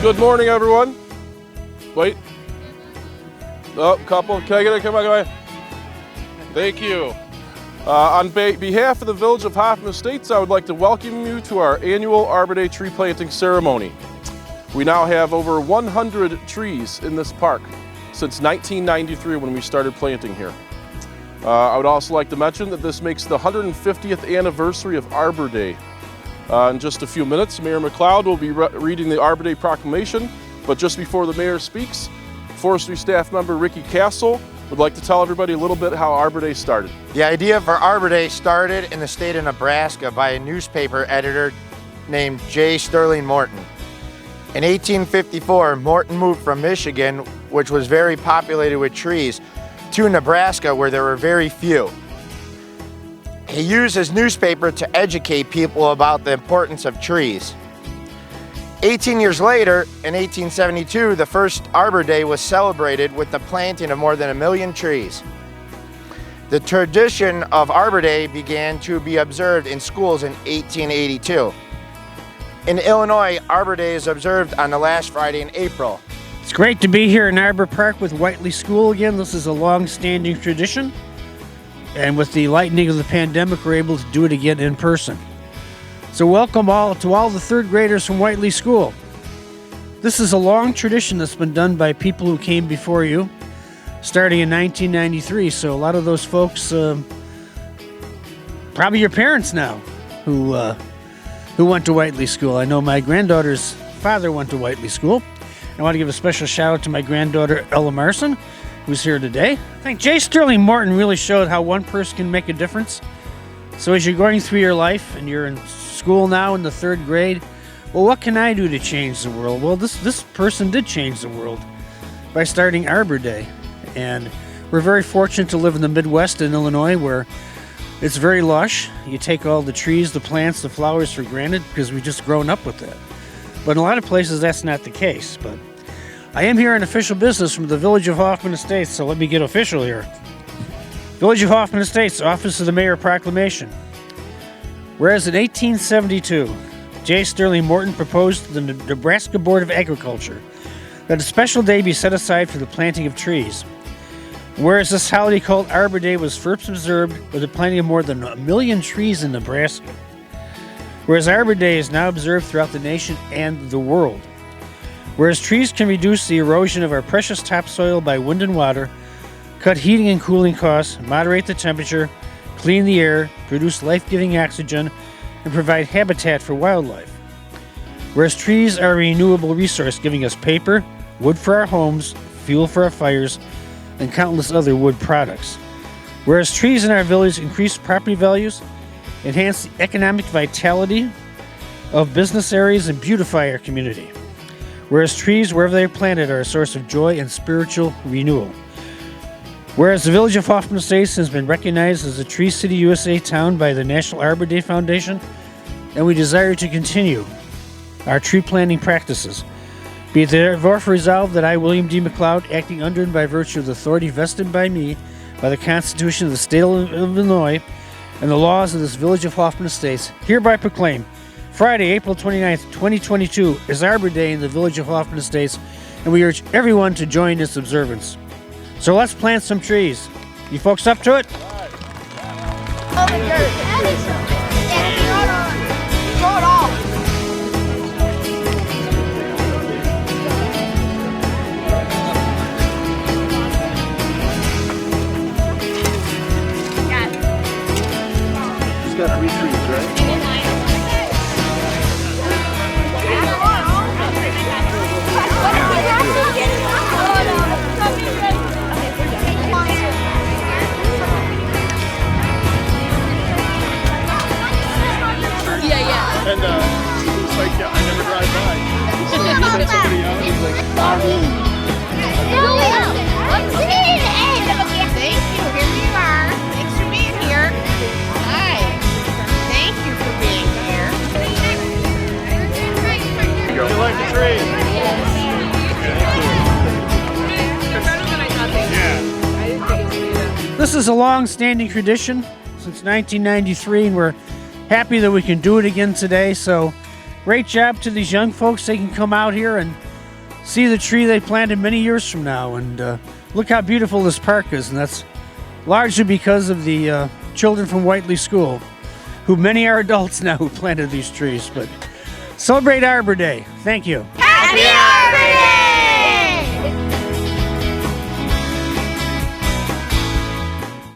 Good morning, everyone. Wait. Oh, couple. Can I get it? Come on. Thank you. On behalf of the Village of Hoffman Estates, I would like to welcome you to our annual Arbor Day tree planting ceremony. We now have over 100 trees in this park since 1993 when we started planting here. I would also like to mention that this makes the 150th anniversary of Arbor Day. In just a few minutes, Mayor McLeod will be reading the Arbor Day Proclamation, but just before the mayor speaks, forestry staff member Ricky Castle would like to tell everybody a little bit how Arbor Day started. The idea for Arbor Day started in the state of Nebraska by a newspaper editor named J. Sterling Morton. In 1854, Morton moved from Michigan, which was very populated with trees, to Nebraska where there were very few. He used his newspaper to educate people about the importance of trees. 18 years later, in 1872, the first Arbor Day was celebrated with the planting of more than 1 million trees. The tradition of Arbor Day began to be observed in schools in 1882. In Illinois, Arbor Day is observed on the last Friday in April. It's great to be here in Arbor Park with Whiteley School again. This is a long-standing tradition. And with the lightening of the pandemic, we're able to do it again in person. So welcome to all the third graders from Whiteley School. This is a long tradition that's been done by people who came before you, starting in 1993. So a lot of those folks, probably your parents now, who went to Whiteley School. I know my granddaughter's father went to Whiteley School. I want to give a special shout out to my granddaughter, Ella Marson, who's here today. I think J. Sterling Morton really showed how one person can make a difference. So as you're going through your life and you're in school now in the third grade, well, what can I do to change the world? Well, this person did change the world by starting Arbor Day. And we're very fortunate to live in the Midwest in Illinois where it's very lush. You take all the trees, the plants, the flowers for granted because we've just grown up with that. But in a lot of places that's not the case. But I am here on official business from the Village of Hoffman Estates, so let me get official here. Village of Hoffman Estates, Office of the Mayor Proclamation. Whereas in 1872, J. Sterling Morton proposed to the Nebraska Board of Agriculture that a special day be set aside for the planting of trees. Whereas this holiday called Arbor Day was first observed with the planting of more than 1 million trees in Nebraska. Whereas Arbor Day is now observed throughout the nation and the world. Whereas trees can reduce the erosion of our precious topsoil by wind and water, cut heating and cooling costs, moderate the temperature, clean the air, produce life-giving oxygen, and provide habitat for wildlife. Whereas trees are a renewable resource giving us paper, wood for our homes, fuel for our fires, and countless other wood products. Whereas trees in our village increase property values, enhance the economic vitality of business areas, and beautify our community. Whereas trees, wherever they are planted, are a source of joy and spiritual renewal. Whereas the Village of Hoffman Estates has been recognized as a Tree City USA town by the National Arbor Day Foundation, and we desire to continue our tree planting practices. Be it therefore resolved that I, William D. McLeod, acting under and by virtue of the authority vested by me by the Constitution of the State of Illinois and the laws of this Village of Hoffman Estates, hereby proclaim Friday, April 29th, 2022 is Arbor Day in the Village of Hoffman Estates, and we urge everyone to join its observance. So let's plant some trees. You folks up to it? Just got 3 trees, right? And it's like, I never drive by. So you send somebody out and it's like, Thank you. Here you are. Thanks for being here. Hi. Thank you for being here. You like the tree? Yeah. This is a long-standing tradition since 1993, and we're happy that we can do it again today. So great job to these young folks. They can come out here and see the tree they planted many years from now. And look how beautiful this park is, and that's largely because of the children from Whiteley School, who many are adults now who planted these trees. But celebrate Arbor Day. Thank you.